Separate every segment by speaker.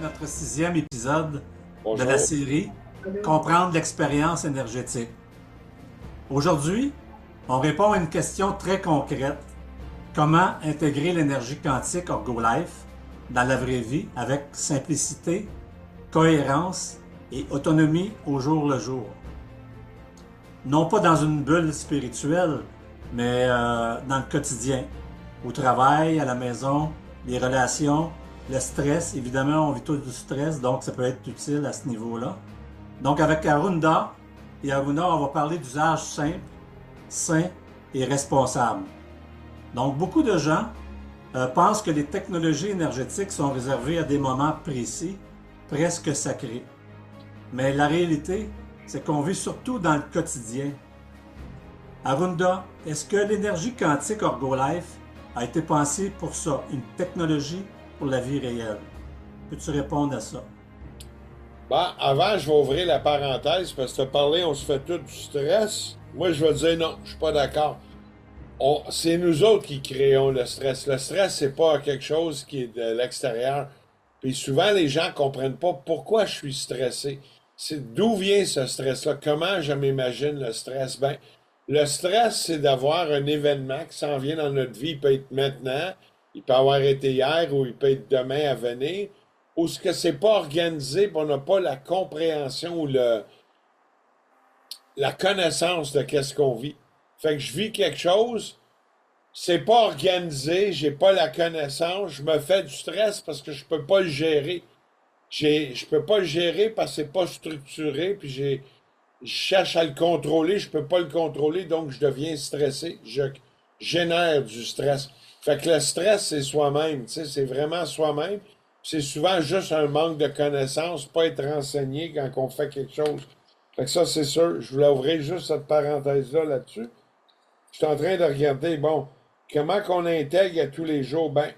Speaker 1: notre sixième épisode de la
Speaker 2: Bonjour.
Speaker 1: série Comprendre l'expérience énergétique. Aujourd'hui, on répond à une question très concrète. Comment intégrer l'énergie quantique OrgoLife dans la vraie vie avec simplicité, cohérence et autonomie au jour le jour? Non pas dans une bulle spirituelle, mais dans le quotidien, au travail, à la maison, les relations, le stress. Évidemment, on vit tous du stress, donc ça peut être utile à ce niveau-là. Donc avec Arunda et Aruna, on va parler d'usage simple, sain et responsable. Donc beaucoup de gens pensent que les technologies énergétiques sont réservées à des moments précis, presque sacrés. Mais la réalité, c'est qu'on vit surtout dans le quotidien. Arunda, est-ce que l'énergie quantique OrgoLife a été pensée pour ça, une technologie pour la vie réelle? Peux-tu répondre à ça?
Speaker 2: Avant, je vais ouvrir la parenthèse parce que tu as parlé, on se fait tout du stress. Moi, je vais dire non, je suis pas d'accord. C'est nous autres qui créons le stress. Le stress, c'est pas quelque chose qui est de l'extérieur. Puis souvent, les gens comprennent pas pourquoi je suis stressé. C'est d'où vient ce stress-là? Comment je m'imagine le stress? Ben, le stress, c'est d'avoir un événement qui s'en vient dans notre vie. Il peut être maintenant, il peut avoir été hier ou il peut être demain à venir. Ou ce que c'est pas organisé, puis on n'a pas la compréhension ou la connaissance de qu'est-ce qu'on vit. Fait que je vis quelque chose, c'est pas organisé, j'ai pas la connaissance, je me fais du stress parce que je peux pas le gérer. Je peux pas le gérer parce que c'est pas structuré, puis je cherche à le contrôler, je peux pas le contrôler, donc je deviens stressé. Je génère du stress. Fait que le stress, c'est soi-même, tu sais, c'est vraiment soi-même. C'est souvent juste un manque de connaissances, pas être renseigné quand on fait quelque chose. Fait que ça, c'est sûr. Je voulais ouvrir juste cette parenthèse-là là-dessus. Je suis en train de regarder, bon, comment qu'on intègre à tous les jours. Ben,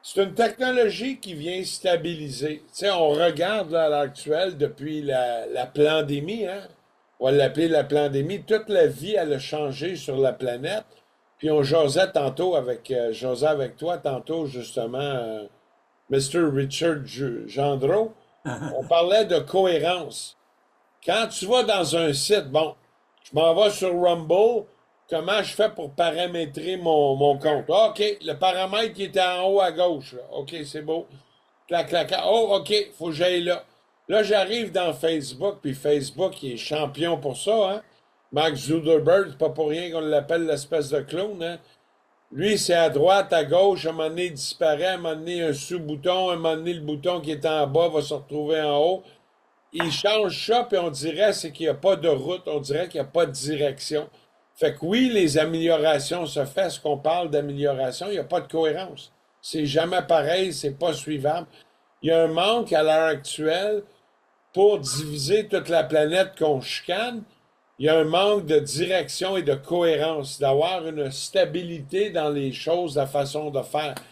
Speaker 2: c'est une technologie qui vient stabiliser. Tu sais, on regarde là, à l'heure actuelle depuis la pandémie, hein? On va l'appeler la pandémie. Toute la vie, elle a changé sur la planète. Puis on jasait tantôt jasais avec toi tantôt justement, Mr. Richard Gendreau. On parlait de cohérence. Quand tu vas dans un site, bon, je m'en vais sur Rumble, comment je fais pour paramétrer mon compte? Ah, OK, le paramètre qui était en haut à gauche, là. OK, c'est beau. Clac, clac, clac. Oh, OK, faut que j'aille là. Là, j'arrive dans Facebook, puis Facebook, il est champion pour ça, hein? Mark Zuckerberg, c'est pas pour rien qu'on l'appelle l'espèce de clown, hein? Lui, c'est à droite, à gauche, à un moment donné, il disparaît, à un moment donné, un sous-bouton, à un moment donné, le bouton qui est en bas va se retrouver en haut. Il change ça, puis on dirait c'est qu'il n'y a pas de route, on dirait qu'il n'y a pas de direction. Fait que oui, les améliorations se font. Est-ce qu'on parle d'amélioration? Il n'y a pas de cohérence. C'est jamais pareil, c'est pas suivable. Il y a un manque à l'heure actuelle pour diviser toute la planète qu'on chicane. Il y a un manque de direction et de cohérence, d'avoir une stabilité dans les choses, la façon de faire. Tu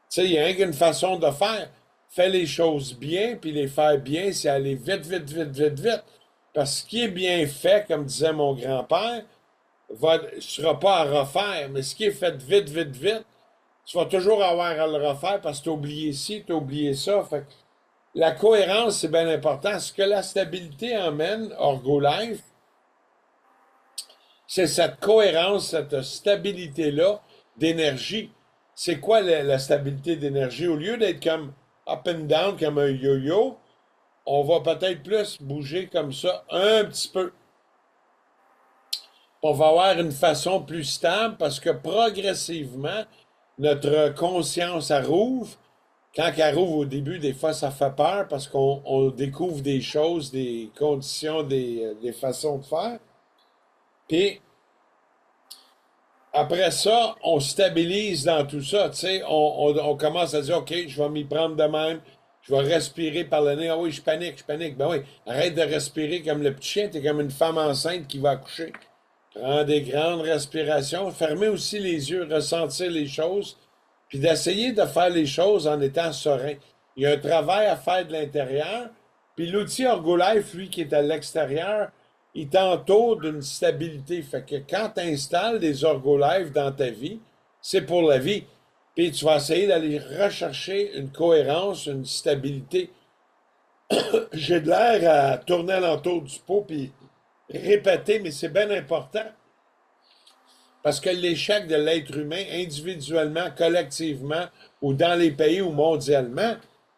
Speaker 2: sais, il y a rien qu'une façon de faire. Fais les choses bien, puis les faire bien, c'est aller vite, vite, vite, vite, vite. Parce que ce qui est bien fait, comme disait mon grand-père, ne sera pas à refaire. Mais ce qui est fait vite, vite, vite, tu vas toujours avoir à le refaire parce que tu as oublié ci, tu as oublié ça. Fait que la cohérence, c'est bien important. Ce que la stabilité emmène, OrgoLife, c'est cette cohérence, cette stabilité-là d'énergie. C'est quoi la stabilité d'énergie? Au lieu d'être comme up and down, comme un yo-yo, on va peut-être plus bouger comme ça un petit peu. On va avoir une façon plus stable parce que progressivement, notre conscience, elle rouvre. Quand elle rouvre au début, des fois, ça fait peur parce qu'on découvre des choses, des conditions, des façons de faire. Puis, après ça, on stabilise dans tout ça. Tu sais, on commence à dire, OK, je vais m'y prendre de même. Je vais respirer par le nez. Ah oui, je panique, je panique. Ben oui, arrête de respirer comme le petit chien. T'es comme une femme enceinte qui va accoucher. Prends des grandes respirations. Fermez aussi les yeux, ressentir les choses. Puis d'essayer de faire les choses en étant serein. Il y a un travail à faire de l'intérieur. Puis l'outil OrgoLife, lui, qui est à l'extérieur, il t'entoure d'une stabilité. Fait que quand tu installes des OrgoLife dans ta vie, c'est pour la vie. puis tu vas essayer d'aller rechercher une cohérence, une stabilité. J'ai de l'air à tourner alentour du pot puis répéter, mais c'est bien important parce que l'échec de l'être humain, individuellement, collectivement, ou dans les pays ou mondialement,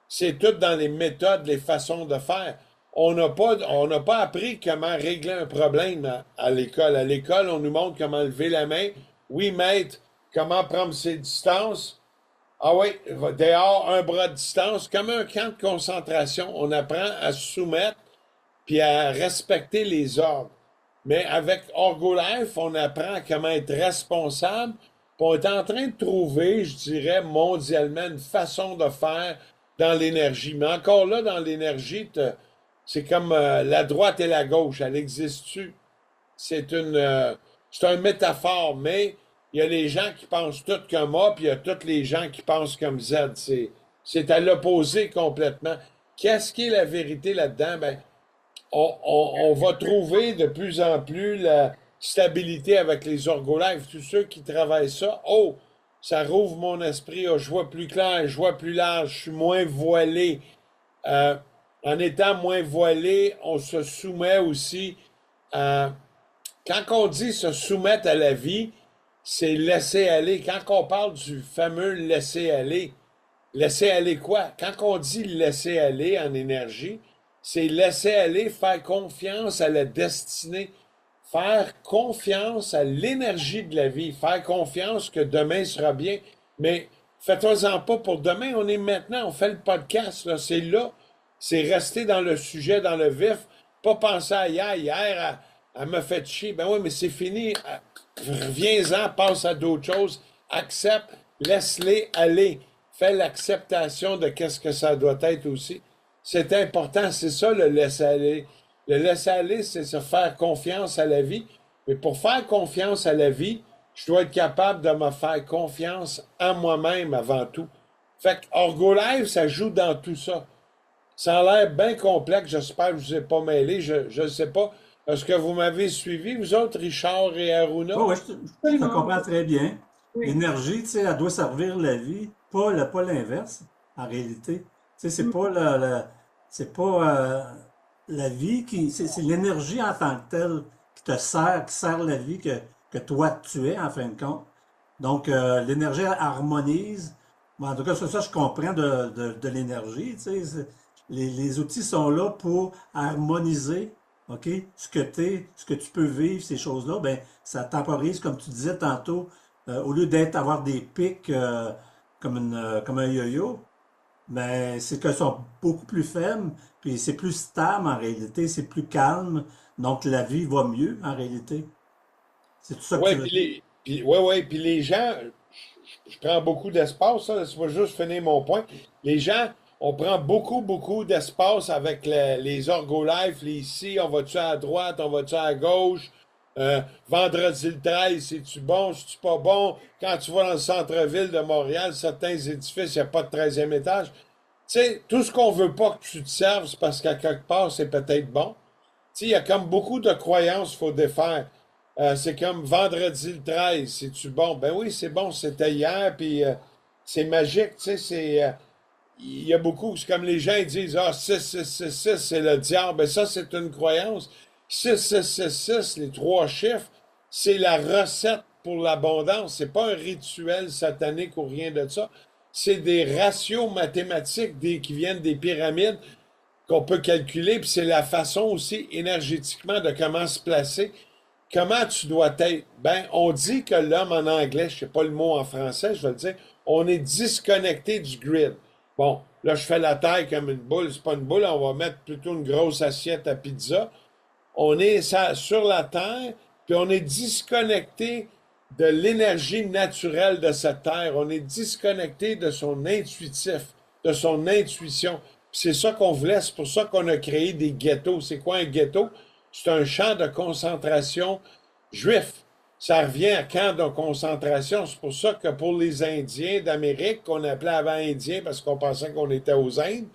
Speaker 2: c'est tout dans les méthodes, les façons de faire. On n'a pas appris comment régler un problème à l'école. À l'école, on nous montre comment lever la main. Oui, maître, comment prendre ses distances. Ah oui, dehors, un bras de distance. Comme un camp de concentration, on apprend à se soumettre puis à respecter les ordres. Mais avec Orgolife, on apprend comment être responsable. Puis on est en train de trouver, je dirais, mondialement, une façon de faire dans l'énergie. Mais encore là, dans l'énergie, c'est comme la droite et la gauche, elle existe-tu? C'est une métaphore, mais il y a les gens qui pensent tout comme A, puis il y a tous les gens qui pensent comme Z. C'est à l'opposé complètement. Qu'est-ce qui est la vérité là-dedans? Ben, on va trouver de plus en plus la stabilité avec les orgolives. Tous ceux qui travaillent ça, oh, ça rouvre mon esprit, oh, je vois plus clair, je vois plus large, je suis moins voilé. Euh, En étant moins voilé, on se soumet aussi à... Quand on dit se soumettre à la vie, c'est laisser aller. Quand on parle du fameux laisser aller quoi? Quand on dit laisser aller en énergie, c'est laisser aller, faire confiance à la destinée, faire confiance à l'énergie de la vie, faire confiance que demain sera bien. Mais faites-en pas pour demain, on est maintenant, on fait le podcast, là, c'est rester dans le sujet, dans le vif, pas penser à hier, elle me fait chier. Ben oui, mais c'est fini. Reviens-en, passe à d'autres choses, accepte, laisse-les aller. Fais l'acceptation de qu'est-ce que ça doit être aussi. C'est important, c'est ça le laisser-aller. Le laisser-aller, c'est se faire confiance à la vie. Mais pour faire confiance à la vie, je dois être capable de me faire confiance à moi-même avant tout. Fait que Orgolive, ça joue dans tout ça. Ça a l'air bien complexe, j'espère que je ne vous ai pas mêlé, je ne sais pas. Est-ce que vous m'avez suivi, vous autres, Richard et Aruna?
Speaker 1: Oh, ouais, je te
Speaker 3: Absolument.
Speaker 1: comprends très bien.
Speaker 3: Oui.
Speaker 1: L'énergie, tu sais, elle doit servir la vie, pas l'inverse, en réalité. Tu sais, c'est
Speaker 3: Mm.
Speaker 1: pas c'est pas la vie c'est l'énergie en tant que telle qui sert la vie que toi tu es, en fin de compte. Donc, l'énergie harmonise. Bon, en tout cas, c'est ça, je comprends de l'énergie, tu sais. Les outils sont là pour harmoniser, OK, ce que t'es, ce que tu peux vivre, ces choses-là, ben, ça temporise, comme tu disais tantôt, au lieu avoir des pics comme un yo-yo, mais c'est qu'elles sont beaucoup plus faibles, puis c'est plus stable en réalité, c'est plus calme, donc la vie va mieux en réalité. C'est tout ça que tu
Speaker 2: Oui,
Speaker 1: veux
Speaker 2: puis
Speaker 1: dire?
Speaker 2: puis les gens, je prends beaucoup d'espace, ça, laisse-moi juste finir mon point. Les gens, on prend beaucoup, beaucoup d'espace avec les orgolife, les ici, on va-tu à droite, on va-tu à gauche, vendredi le 13, c'est-tu bon, c'est-tu pas bon? Quand tu vas dans le centre-ville de Montréal, certains édifices, il n'y a pas de 13e étage. Tu sais, tout ce qu'on veut pas que tu te serves, c'est parce qu'à quelque part, c'est peut-être bon. Tu sais, il y a comme beaucoup de croyances qu'il faut défaire. C'est comme vendredi le 13, c'est-tu bon? Ben oui, c'est bon, c'était hier, puis c'est magique, tu sais, il y a beaucoup, c'est comme les gens ils disent, ah, 6 c'est le diable. Ben ça, c'est une croyance. 6 les trois chiffres, c'est la recette pour l'abondance. C'est pas un rituel satanique ou rien de ça. C'est des ratios mathématiques qui viennent des pyramides qu'on peut calculer, puis c'est la façon aussi énergétiquement de comment se placer. Comment tu dois être? Ben, on dit que l'homme en anglais, je sais pas le mot en français, je vais le dire, on est disconnecté du grid. Bon, là, je fais la taille comme une boule, c'est pas une boule, on va mettre plutôt une grosse assiette à pizza. On est sur la Terre, puis on est disconnecté de l'énergie naturelle de cette Terre. On est disconnecté de son intuitif, de son intuition. Puis c'est ça qu'on voulait, c'est pour ça qu'on a créé des ghettos. C'est quoi un ghetto? C'est un champ de concentration juif. Ça revient à camp de concentration. C'est pour ça que pour les Indiens d'Amérique, qu'on appelait avant Indiens parce qu'on pensait qu'on était aux Indes,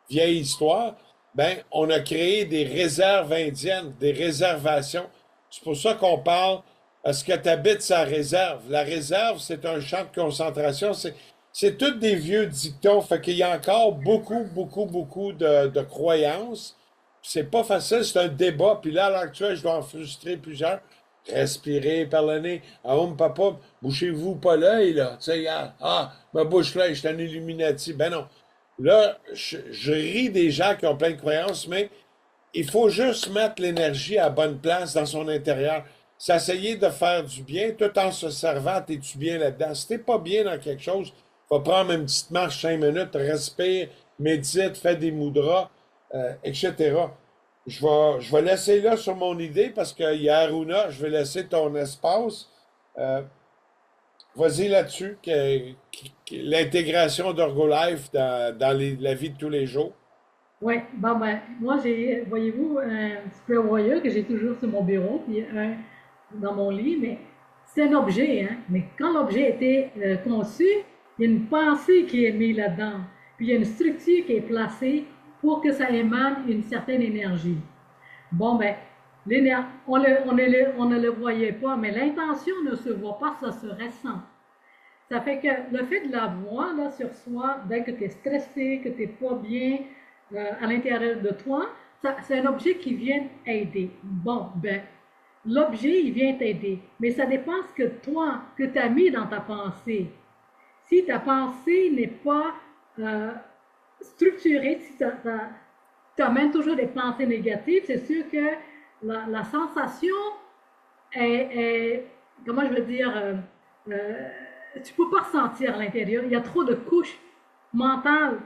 Speaker 2: vieille histoire, ben, on a créé des réserves indiennes, des réservations. C'est pour ça qu'on parle, est-ce que tu habites sa réserve? La réserve, c'est un champ de concentration. c'est tous des vieux dictons. Fait qu'il y a encore beaucoup, beaucoup, beaucoup de croyances. C'est pas facile, c'est un débat. Puis là, à l'heure actuelle, je dois en frustrer plusieurs. Respirez par le nez. Ah, oh, papa, bouchez-vous pas l'œil, là. Tu sais, regarde. Ah, ma bouche l'œil, je suis un Illuminati. Ben non. Là, je ris des gens qui ont plein de croyances, mais il faut juste mettre l'énergie à la bonne place dans son intérieur. S'essayer de faire du bien tout en se servant, t'es-tu bien là-dedans? Si t'es pas bien dans quelque chose, faut prendre une petite marche 5 minutes, respire, médite, fais des mudras, etc. Je vais laisser là sur mon idée parce qu'il y a Aruna, je vais laisser ton espace. Euh, Vas-y là-dessus, l'intégration d'Orgolife la vie de tous les jours.
Speaker 3: Oui, bon ben, moi j'ai, voyez-vous, un spray warrior que j'ai toujours sur mon bureau, puis un dans mon lit, mais c'est un objet, hein. Mais quand l'objet a été conçu, il y a une pensée qui est mise là-dedans, puis il y a une structure qui est placée pour que ça émane une certaine énergie. Bon ben, on ne le voyait pas, mais l'intention ne se voit pas, ça se ressent. Ça fait que le fait de la voir là, sur soi, dès que tu es stressé, que tu n'es pas bien à l'intérieur de toi, c'est un objet qui vient aider. Bon, ben, l'objet, il vient t'aider, mais ça dépend ce que toi, que tu as mis dans ta pensée. Si ta pensée n'est pas euh, structurée, si tu amènes toujours des pensées négatives, c'est sûr que la sensation comment je veux dire, euh, tu ne peux pas ressentir à l'intérieur. Il y a trop de couches mentales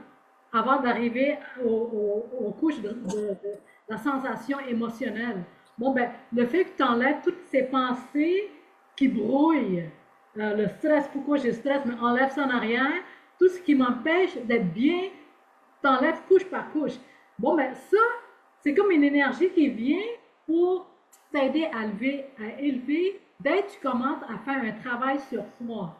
Speaker 3: avant d'arriver aux couches de la sensation émotionnelle. Bon, ben, le fait que tu enlèves toutes ces pensées qui brouillent, le stress, pourquoi j'ai stress, mais enlève ça en arrière, tout ce qui m'empêche d'être bien, t'enlèves couche par couche. Bon, ben, ça, c'est comme une énergie qui vient pour t'aider à élever dès que tu commences à faire un travail sur soi.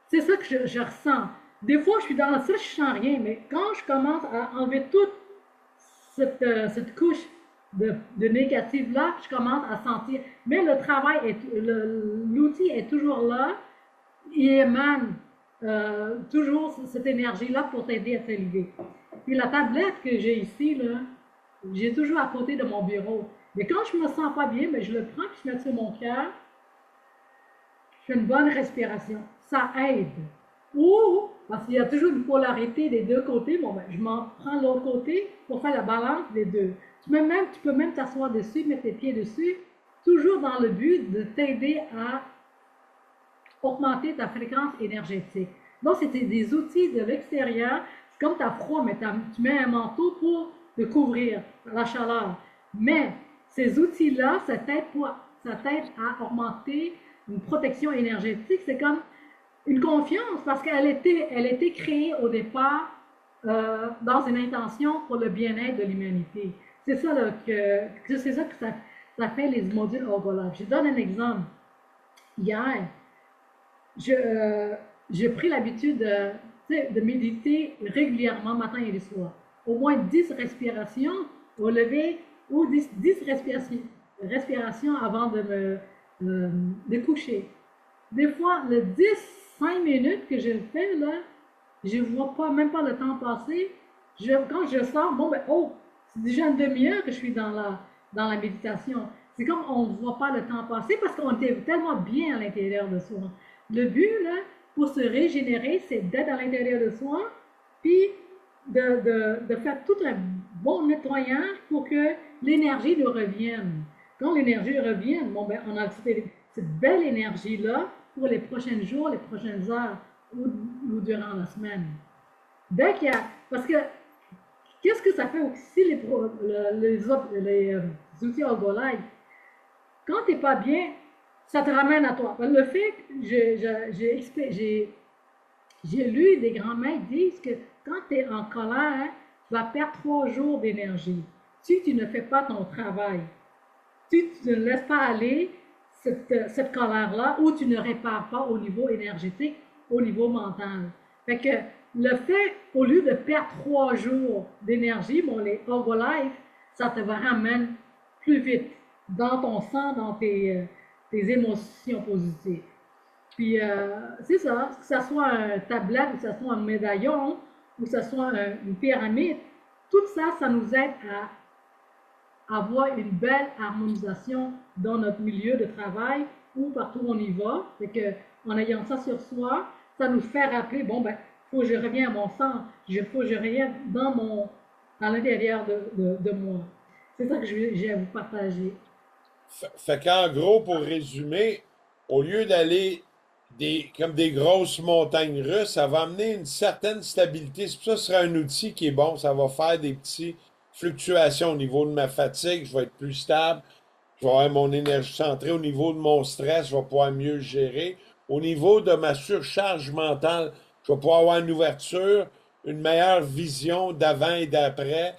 Speaker 3: C'est ça que je ressens. Des fois, je suis dans le stress, je ne sens rien, mais quand je commence à enlever toute cette couche de négative-là, je commence à sentir. Mais le travail, l'outil est toujours là, il émane toujours cette énergie-là pour t'aider à t'élever. Puis la tablette que j'ai ici, là, j'ai toujours à côté de mon bureau. Mais quand je me sens pas bien, ben, je le prends et je mets sur mon cœur. Je fais une bonne respiration. Ça aide. Ou, parce qu'il y a toujours une polarité des deux côtés, bon, ben, je m'en prends l'autre côté pour faire la balance des deux. Tu peux même t'asseoir dessus, mettre tes pieds dessus, toujours dans le but de t'aider à augmenter ta fréquence énergétique. Donc, c'est des outils de l'extérieur. C'est comme tu as froid, mais tu mets un manteau pour te couvrir la chaleur. Mais ces outils-là, ça t'aide à augmenter une protection énergétique. C'est comme une confiance parce qu'elle était créée au départ dans une intention pour le bien-être de l'humanité. C'est ça, là, c'est ça que ça fait les modules Herbalife. Je donne un exemple. Hier, j'ai pris l'habitude de méditer régulièrement matin et le soir. Au moins 10 respirations au lever ou 10 respirations avant de coucher. Des fois, le 5 minutes que je le fais, là, je ne vois pas, même pas le temps passer. Quand je sors, bon, ben, oh, c'est déjà une demi-heure que je suis dans la méditation. C'est comme on ne voit pas le temps passer parce qu'on était tellement bien à l'intérieur de soi. Le but, là, pour se régénérer, c'est d'être à l'intérieur de soi, puis de faire tout un bon nettoyage pour que l'énergie nous revienne. Quand l'énergie revient, bon, ben, on a cette belle énergie-là pour les prochains jours, les prochaines heures ou durant la semaine. Dès qu'il y a, parce que qu'est-ce que ça fait aussi les outils Herbalife? Quand tu n'es pas bien, ça te ramène à toi. Le fait que j'ai lu des grands-mères disent que quand tu es en colère, tu vas perdre 3 jours d'énergie. Si tu ne fais pas ton travail, si tu ne laisses pas aller cette colère-là, ou tu ne répares pas au niveau énergétique, au niveau mental. Fait que le fait, au lieu de perdre 3 jours d'énergie, bon, les Herbalife, ça te ramène plus vite dans ton sang, dans tes émotions positives. Puis, c'est ça, que ce soit un tablette, ou que ce soit un médaillon, ou que ce soit une pyramide, tout ça, ça nous aide à avoir une belle harmonisation dans notre milieu de travail ou partout où on y va. Fait que, en ayant ça sur soi, ça nous fait rappeler, bon, ben, faut que je revienne à mon centre, faut que je revienne à l'intérieur de moi. C'est ça que j'ai à vous partager.
Speaker 2: Fait qu'en gros, pour résumer, au lieu d'aller comme des grosses montagnes russes, ça va amener une certaine stabilité. C'est pour ça que ce sera un outil qui est bon. Ça va faire des petites fluctuations au niveau de ma fatigue. Je vais être plus stable. Je vais avoir mon énergie centrée. Au niveau de mon stress, je vais pouvoir mieux le gérer. Au niveau de ma surcharge mentale, je vais pouvoir avoir une ouverture, une meilleure vision d'avant et d'après,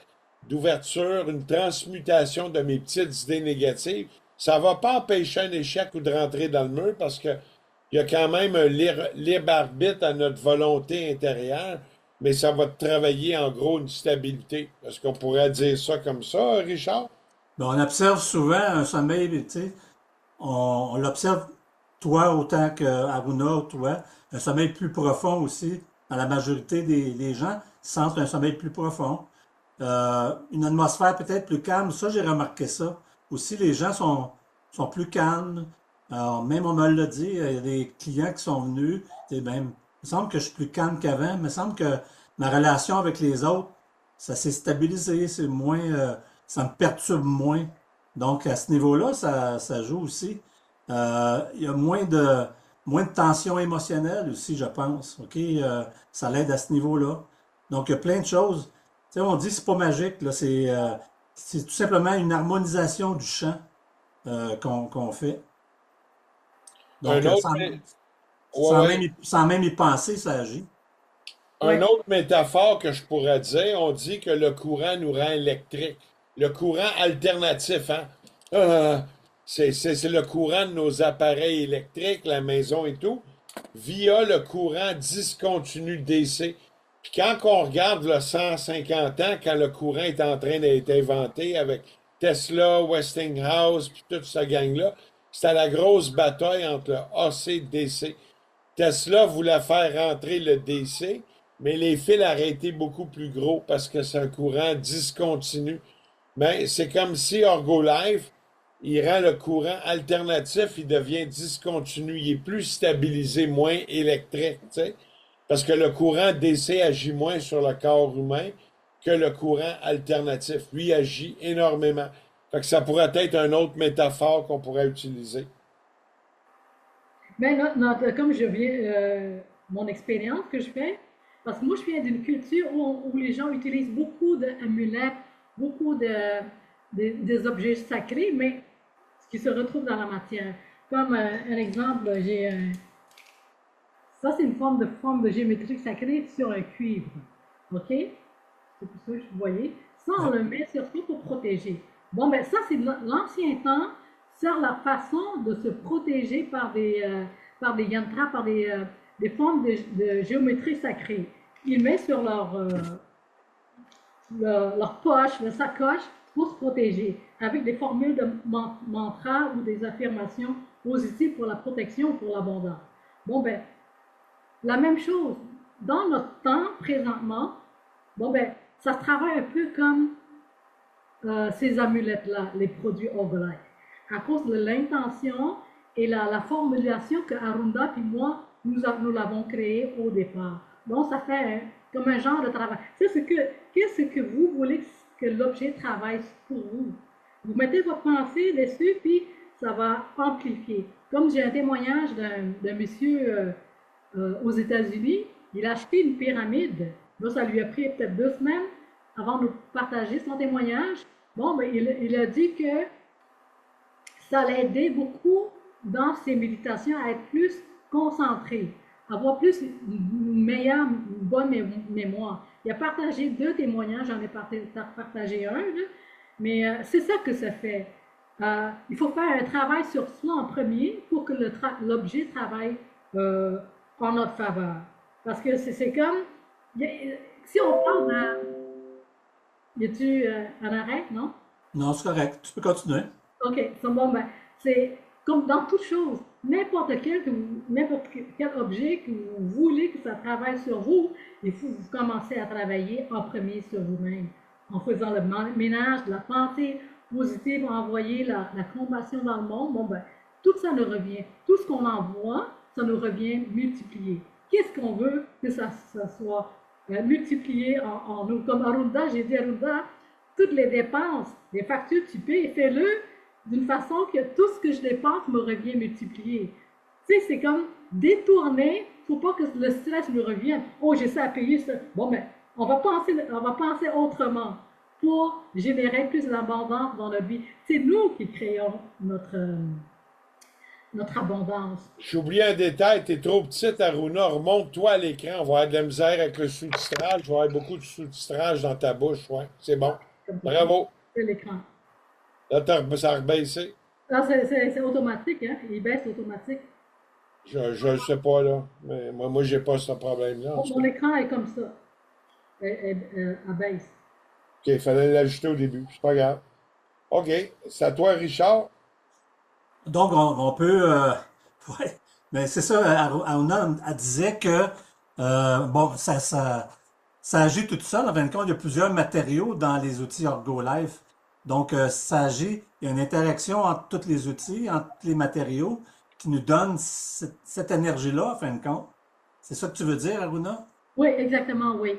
Speaker 2: d'ouverture, une transmutation de mes petites idées négatives. Ça ne va pas empêcher un échec ou de rentrer dans le mur parce que il y a quand même un libre arbitre à notre volonté intérieure, mais ça va travailler en gros une stabilité. Est-ce qu'on pourrait dire ça comme ça, Richard?
Speaker 1: Ben, on observe souvent un sommeil, tu sais, on l'observe, toi autant que Aruna ou toi, un sommeil plus profond aussi. Dans la majorité des gens sentent un sommeil plus profond. Une atmosphère peut-être plus calme, ça j'ai remarqué ça. Aussi, les gens sont plus calmes. Alors, même on me l'a dit, il y a des clients qui sont venus, et même, il me semble que je suis plus calme qu'avant, il me semble que ma relation avec les autres, ça s'est stabilisé, c'est moins, ça me perturbe moins. Donc, à ce niveau-là, ça joue aussi. Il y a moins de tension émotionnelle aussi, je pense. OK? Ça l'aide à ce niveau-là. Donc, il y a plein de choses. Tu sais, on dit que c'est pas magique, là, c'est tout simplement une harmonisation du chant qu'on fait.
Speaker 2: Un
Speaker 1: Donc,
Speaker 2: autre, ouais, ouais.
Speaker 1: sans même y penser, ça agit.
Speaker 2: Un
Speaker 3: Ouais.
Speaker 2: autre métaphore que je pourrais dire, on dit que le courant nous rend électrique. Le courant alternatif, hein? Euh, c'est le courant de nos appareils électriques, la maison et tout, via le courant discontinu DC. Puis quand on regarde le 150 ans, quand le courant est en train d'être inventé avec Tesla, Westinghouse, puis toute cette gang-là, c'était la grosse bataille entre le AC et le DC. Tesla voulait faire rentrer le DC, mais les fils auraient été beaucoup plus gros parce que c'est un courant discontinu. Mais c'est comme si Life, il rend le courant alternatif, il devient discontinu, il est plus stabilisé, moins électrique, tu sais, parce que le courant DC agit moins sur le corps humain que le courant alternatif. Lui agit énormément. Fait que ça pourrait être une autre métaphore qu'on pourrait utiliser.
Speaker 3: Mais comme je viens, mon expérience que je fais, parce que moi, je viens d'une culture où les gens utilisent beaucoup d'amulettes, beaucoup des objets sacrés, mais ce qui se retrouve dans la matière. Comme un exemple, ça, c'est une forme de géométrie sacrée sur un cuivre. OK? C'est pour ça que vous voyez. Ça, on le met sur soi pour protéger. Bon, ben ça, c'est de l'ancien temps, c'est la façon de se protéger par des yantras, des formes de géométrie sacrée. Ils mettent sur leur poche, leur sacoche, pour se protéger, avec des formules de mantra ou des affirmations positives pour la protection, pour l'abondance. Bon, ben, la même chose, dans notre temps, présentement, bon, ben, ça se travaille un peu comme ces amulettes-là, les produits Herbalife, à cause de l'intention et la formulation que Arunda et moi, nous l'avons créé au départ. Donc, ça fait comme un genre de travail. Qu'est-ce que vous voulez que l'objet travaille pour vous? Vous mettez votre pensée dessus, puis ça va amplifier. Comme j'ai un témoignage d'un monsieur aux États-Unis, il a acheté une pyramide. Là, ça lui a pris peut-être 2 semaines avant de partager son témoignage. Bon, ben, il a dit que ça l'a aidé beaucoup dans ses méditations à être plus concentré, avoir plus une meilleure, une bonne mémoire. Il a partagé 2 témoignages, j'en ai partagé un, là, mais c'est ça que ça fait. Il faut faire un travail sur soi en premier pour que l'objet travaille en notre faveur. Parce que c'est comme, si on parle y a-tu un arrêt, non?
Speaker 1: Non, c'est correct. Tu peux continuer.
Speaker 3: OK, c'est bon, ben, c'est comme dans toute chose, n'importe quel objet que vous voulez que ça travaille sur vous, il faut que vous commencez à travailler en premier sur vous-même, en faisant le ménage de la pensée positive, envoyer la compassion dans le monde. Bon, ben, tout ça nous revient. Tout ce qu'on envoie, ça nous revient multiplié. Qu'est-ce qu'on veut que ça soit multiplié en nous? Comme Arunda, j'ai dit Arunda, toutes les dépenses, les factures que tu payes, fais-le d'une façon que tout ce que je dépense me revient multiplié. Tu sais, c'est comme détourner, il ne faut pas que le stress nous revienne. Oh, j'ai ça à payer, ça. Bon, mais on va penser autrement pour générer plus d'abondance dans notre vie. C'est nous qui créons notre abondance.
Speaker 2: J'ai oublié un détail, t'es trop petite, Aruna. Remonte-toi à l'écran. On va avoir de la misère avec le sous-titrage. Je vais avoir beaucoup de sous-titrage dans ta bouche. Ouais, c'est bon. Bravo.
Speaker 3: C'est l'écran.
Speaker 2: Là, ça a rebaissé.
Speaker 3: Là, c'est automatique, hein? Il baisse automatique.
Speaker 2: Je ne sais pas, là. Mais moi j'ai pas ce problème-là.
Speaker 3: Mon écran est comme ça. Elle baisse.
Speaker 2: OK, il fallait l'ajouter au début. C'est pas grave. OK. C'est à toi, Richard.
Speaker 1: Donc, on peut. Ouais, mais c'est ça, Aruna, elle disait que, bon, ça agit tout seul. En fin de compte, il y a plusieurs matériaux dans les outils OrgoLife. Donc, ça agit, il y a une interaction entre tous les outils, entre tous les matériaux, qui nous donne cette énergie-là, en fin de compte. C'est ça que tu veux dire, Aruna?
Speaker 3: Oui, exactement, oui.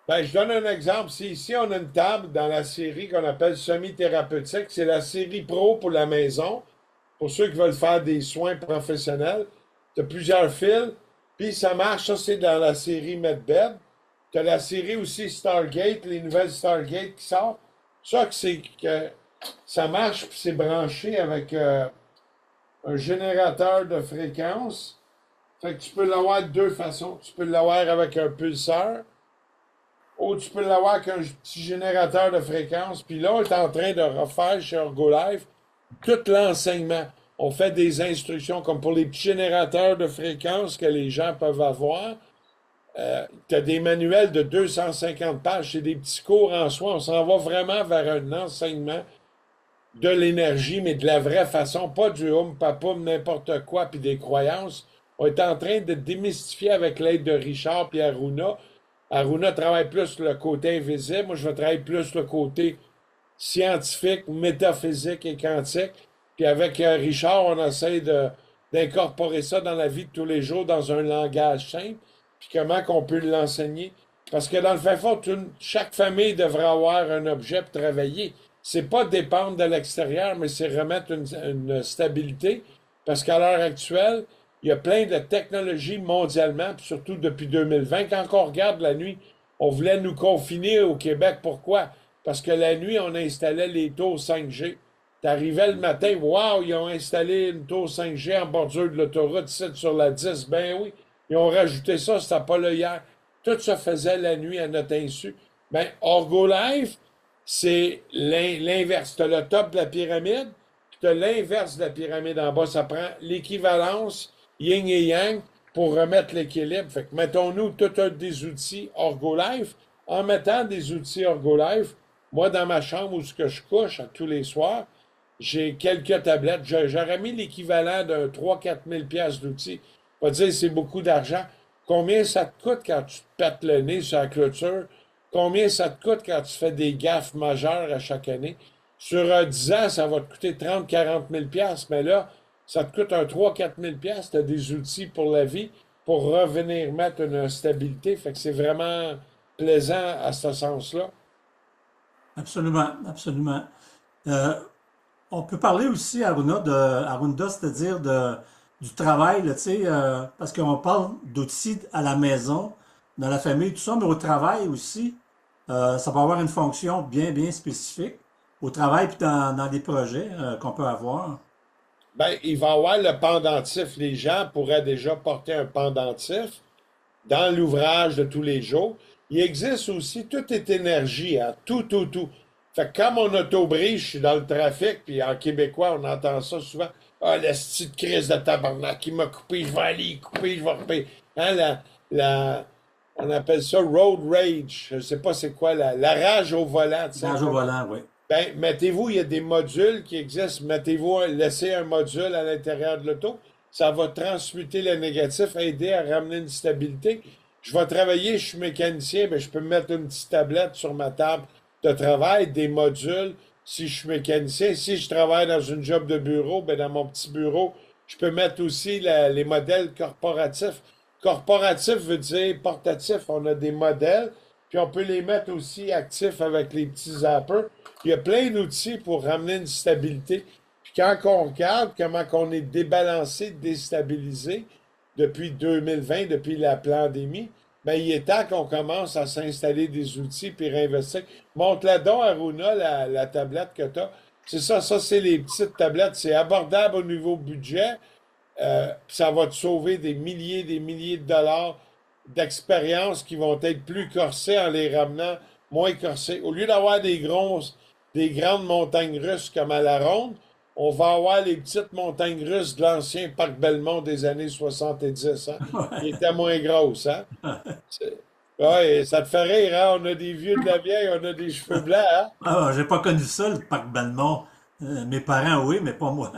Speaker 2: Ben, je donne un exemple. Si ici, on a une table dans la série qu'on appelle semi-thérapeutique, c'est la série pro pour la maison, pour ceux qui veulent faire des soins professionnels. Tu as plusieurs fils, puis ça marche. Ça, c'est dans la série MedBed. Tu as la série aussi Stargate, les nouvelles Stargate qui sortent. Ça, c'est que ça marche, puis c'est branché avec un générateur de fréquence. Fait que tu peux l'avoir de deux façons. Tu peux l'avoir avec un pulseur, ou tu peux l'avoir avec un petit générateur de fréquence. Puis là, on est en train de refaire chez OrgoLife tout l'enseignement. On fait des instructions comme pour les petits générateurs de fréquence que les gens peuvent avoir. Tu as des manuels de 250 pages, c'est des petits cours en soi. On s'en va vraiment vers un enseignement de l'énergie, mais de la vraie façon, pas du papoum, n'importe quoi, puis des croyances. On est en train de démystifier avec l'aide de Richard et Aruna. Aruna travaille plus le côté invisible, moi je vais travailler plus le côté scientifique, métaphysique et quantique. Puis avec Richard, on essaie d'incorporer ça dans la vie de tous les jours dans un langage simple. Puis comment qu'on peut l'enseigner. Parce que dans le fin fond, chaque famille devrait avoir un objet pour travailler. C'est pas dépendre de l'extérieur, mais c'est remettre une stabilité. Parce qu'à l'heure actuelle, il y a plein de technologies mondialement, puis surtout depuis 2020. Quand on regarde la nuit, on voulait nous confiner au Québec. Pourquoi? Parce que la nuit, on installait les tours 5G. T'arrivais le matin, wow, ils ont installé une tour 5G en bordure de l'autoroute 7 sur la 10. Ben oui, ils ont rajouté ça, c'était pas là hier. Tout ça faisait la nuit à notre insu. Ben, OrgoLife, c'est l'inverse. Tu as le top de la pyramide, puis tu as l'inverse de la pyramide en bas. Ça prend l'équivalence yin et yang pour remettre l'équilibre. Fait que mettons-nous tout un des outils OrgoLife. En mettant des outils OrgoLife, moi, dans ma chambre où je couche tous les soirs, j'ai quelques tablettes. J'aurais mis l'équivalent d'un 3-4 000 piastres d'outils. On va dire c'est beaucoup d'argent. Combien ça te coûte quand tu te pètes le nez sur la clôture? Combien ça te coûte quand tu fais des gaffes majeures à chaque année? Sur 10 ans, ça va te coûter 30-40 000 piastres. Mais là, ça te coûte un 3-4 000 piastres. Tu as des outils pour la vie pour revenir mettre une stabilité. Fait que c'est vraiment plaisant à ce sens-là.
Speaker 1: Absolument, absolument. On peut parler aussi, Arunda, c'est-à-dire du travail, là, tu sais, parce qu'on parle d'outils à la maison, dans la famille, tout ça, mais au travail aussi, ça peut avoir une fonction bien, bien spécifique. Au travail puis dans les projets qu'on peut avoir.
Speaker 2: Ben, il va y avoir le pendentif. Les gens pourraient déjà porter un pendentif dans l'ouvrage de tous les jours. Il existe aussi, tout est énergie, hein, tout, tout, tout. Fait que quand mon auto-brise, je suis dans le trafic, puis en québécois, on entend ça souvent. Ah, la petite crise de tabarnak, il m'a coupé, je vais aller y couper, je vais couper. Hein, on appelle ça road rage. Je sais pas c'est quoi, la rage au volant. Tu sais.
Speaker 1: Rage au volant, oui.
Speaker 2: Ben, mettez-vous, il y a des modules qui existent. Mettez-vous, laissez un module à l'intérieur de l'auto. Ça va transmuter le négatif, aider à ramener une stabilité. Je vais travailler, je suis mécanicien, ben, je peux mettre une petite tablette sur ma table de travail, des modules, si je suis mécanicien. Si je travaille dans une job de bureau, ben, dans mon petit bureau, je peux mettre aussi les modèles corporatifs. Corporatif veut dire portatif. On a des modèles, puis on peut les mettre aussi actifs avec les petits zappers. Il y a plein d'outils pour ramener une stabilité. Puis quand on regarde comment on est débalancé, déstabilisé depuis 2020, depuis la pandémie, ben, il est temps qu'on commence à s'installer des outils puis réinvestir. Montre-la donc, Aruna, la tablette que tu as. C'est ça, ça, c'est les petites tablettes. C'est abordable au niveau budget. Puis ça va te sauver des milliers de dollars d'expériences qui vont être plus corsées en les ramenant moins corsées. Au lieu d'avoir des grandes montagnes russes comme à la Ronde, on va avoir les petites montagnes russes de l'ancien parc Belmont des années 70, hein, qui
Speaker 1: Ouais.
Speaker 2: étaient moins grosses, hein? Ouais, ça te fait rire, hein? On a des vieux de la vieille, on a des cheveux blancs, hein?
Speaker 1: Ah, j'ai pas connu ça, le parc Belmont. Mes parents, oui, mais pas moi.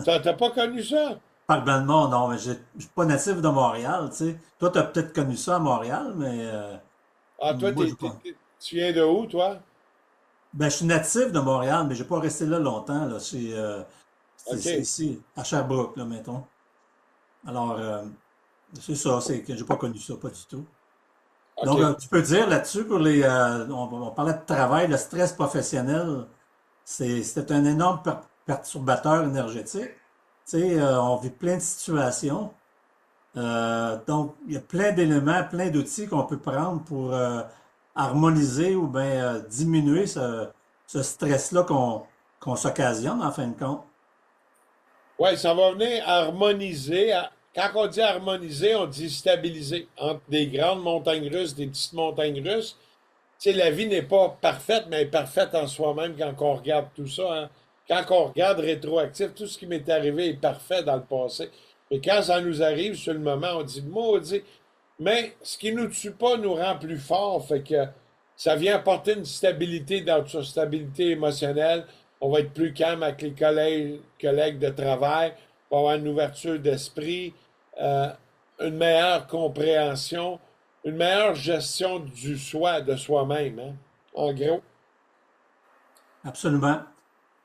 Speaker 2: T'as pas connu ça?
Speaker 1: Parc Belmont, non, mais je suis pas natif de Montréal, tu sais. Toi, t'as peut-être connu ça à Montréal, mais
Speaker 2: Ah, toi,
Speaker 1: moi, j'ai pas.
Speaker 2: tu viens de où, toi?
Speaker 1: Ben, je suis natif de Montréal, mais j'ai pas resté là longtemps, là. C'est
Speaker 2: OK,
Speaker 1: ici, à Sherbrooke, là, mettons. Alors, c'est ça, c'est que j'ai pas connu ça, pas du tout. Donc,
Speaker 2: OK.
Speaker 1: tu peux dire là-dessus, pour on parlait de travail, le stress professionnel, c'était un énorme perturbateur énergétique. Tu sais, on vit plein de situations. Donc, il y a plein d'éléments, plein d'outils qu'on peut prendre pour harmoniser ou bien diminuer ce stress-là qu'on s'occasionne, en fin de compte.
Speaker 2: Oui, ça va venir harmoniser. Quand on dit harmoniser, on dit stabiliser. Entre des grandes montagnes russes, des petites montagnes russes, tu sais, la vie n'est pas parfaite, mais elle est parfaite en soi-même quand on regarde tout ça, hein. Quand on regarde rétroactif, tout ce qui m'est arrivé est parfait dans le passé. Mais quand ça nous arrive sur le moment, on dit maudit. Mais ce qui nous tue pas nous rend plus forts, fait que ça vient apporter une stabilité dans notre stabilité émotionnelle. On va être plus calme avec les collègues de travail, on va avoir une ouverture d'esprit, euh, une meilleure compréhension, une meilleure gestion du soi, de soi-même, hein, en gros.
Speaker 1: Absolument.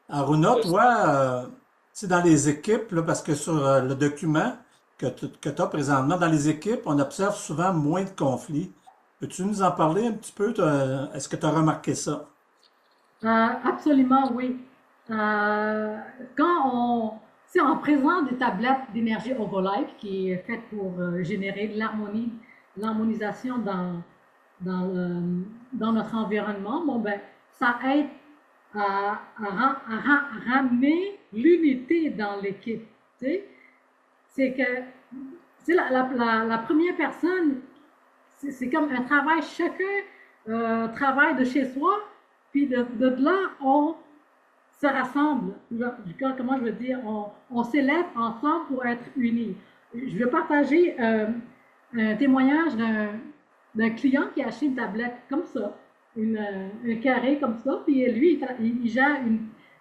Speaker 1: Aruna, toi, tu sais, dans les équipes, là, parce que sur le document que tu as présentement, dans les équipes, on observe souvent moins de conflits. Peux-tu nous en parler un petit peu? Est-ce que tu as remarqué ça?
Speaker 3: Absolument, oui. Euh, quand on, si on présente des tablettes d'énergie Herbalife qui est faite pour générer de l'harmonie, l'harmonisation dans notre environnement, bon ben, ça aide à ramener l'unité dans l'équipe. Tu sais, c'est que la première personne, c'est comme un travail, chacun travaille de chez soi, puis de là, on se rassemble. Comment je veux dire, on s'élève ensemble pour être unis. Je vais partager un témoignage d'un client qui a acheté une tablette comme ça, un carré comme ça, puis lui, il gère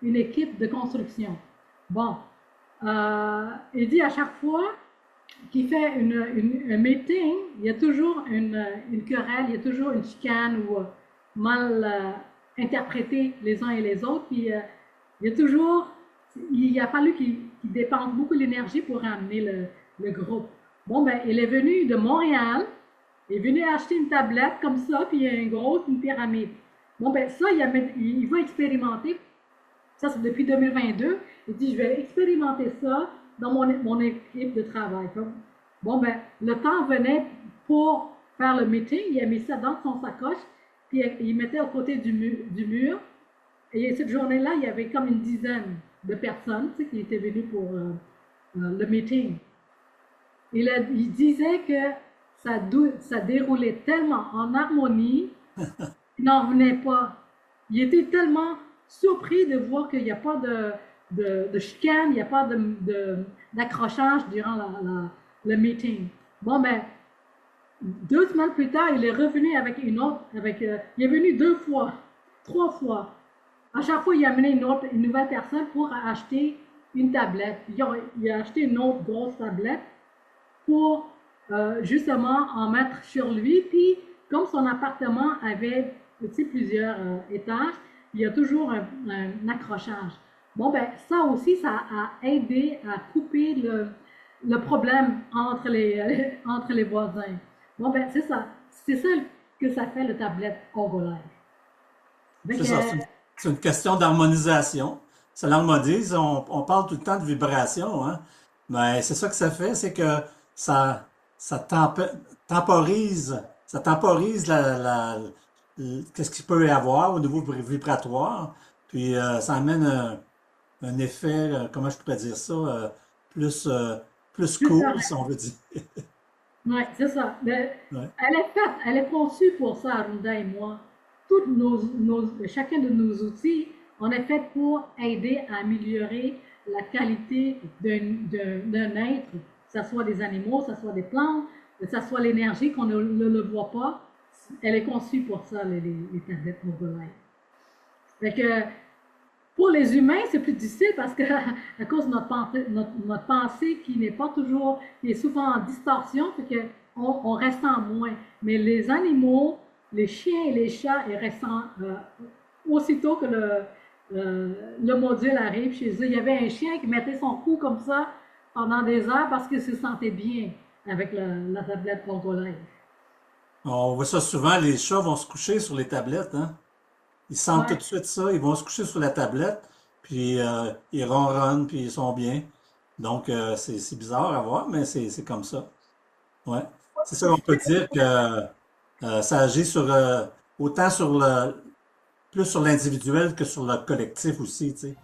Speaker 3: une équipe de construction. Bon, il dit à chaque fois qu'il fait un meeting, il y a toujours une querelle, il y a toujours une chicane ou mal interprété les uns et les autres, puis il y a toujours, il a fallu qu'il dépense beaucoup d'énergie pour ramener le groupe. Bon, ben, il est venu de Montréal, il est venu acheter une tablette comme ça, puis une pyramide. Bon, ben, ça, il va expérimenter. Ça, c'est depuis 2022. Il dit, je vais expérimenter ça dans mon équipe de travail. Bon, ben, le temps venait pour faire le meeting. Il a mis ça dans son sacoche, puis il mettait à côté du mur. Et cette journée-là, il y avait comme une dizaine de personnes, tu sais, qui étaient venues pour le meeting. Il disait que ça déroulait tellement en harmonie, il n'en revenait pas. Il était tellement surpris de voir qu'il n'y a pas de chicane, il n'y a pas d'accrochage durant le meeting. Bon, ben, 2 semaines plus tard, il est revenu avec une autre, il est venu 2 fois, 3 fois. À chaque fois, il amenait une nouvelle personne pour acheter une tablette. Il a acheté une autre grosse tablette pour justement en mettre sur lui. Puis, comme son appartement avait plusieurs étages, il y a toujours un accrochage. Bon, ben, ça aussi, ça a aidé à couper le problème entre les voisins. Bon, ben, c'est ça. C'est ça que ça fait le tablette Herbalife. Fait
Speaker 1: C'est
Speaker 3: que,
Speaker 1: ça, c'est une question d'harmonisation. Ça l'harmonise, on parle tout le temps de vibration, hein? Mais c'est ça que ça fait, c'est que ça, temporise, ça temporise qu'est-ce qu'il peut y avoir au niveau vibratoire, puis ça amène un effet, comment je pourrais dire ça, plus, plus
Speaker 3: plus
Speaker 1: cool,
Speaker 3: correct.
Speaker 1: si on veut dire.
Speaker 3: Oui, c'est ça. Mais
Speaker 1: Ouais.
Speaker 3: elle est faite, elle est conçue pour ça, Arunda et moi. Chacun de nos outils, on est fait pour aider à améliorer la qualité d'un être, que ce soit des animaux, que ce soit des plantes, que ce soit l'énergie qu'on ne le voit pas. Elle est conçue pour ça, les tablettes Herbalife. Fait que pour les humains, c'est plus difficile parce que à cause de notre pensée qui n'est pas toujours, qui est souvent en distorsion, fait que on ressent moins. Mais les animaux, les chiens et les chats, ils ressentent aussitôt que le module arrive chez eux. Il y avait un chien qui mettait son cou comme ça pendant des heures parce qu'il se sentait bien avec la tablette Herbalife.
Speaker 1: On voit ça souvent, les chats vont se coucher sur les tablettes, hein? Ils sentent tout
Speaker 3: Ouais.
Speaker 1: de suite ça, ils vont se coucher sur la tablette, puis ils ronronnent, puis ils sont bien. Donc, c'est bizarre à voir, mais c'est comme ça. Ouais. C'est ça qu'on peut dire que ça agit sur autant sur plus sur l'individuel que sur le collectif aussi, tu sais.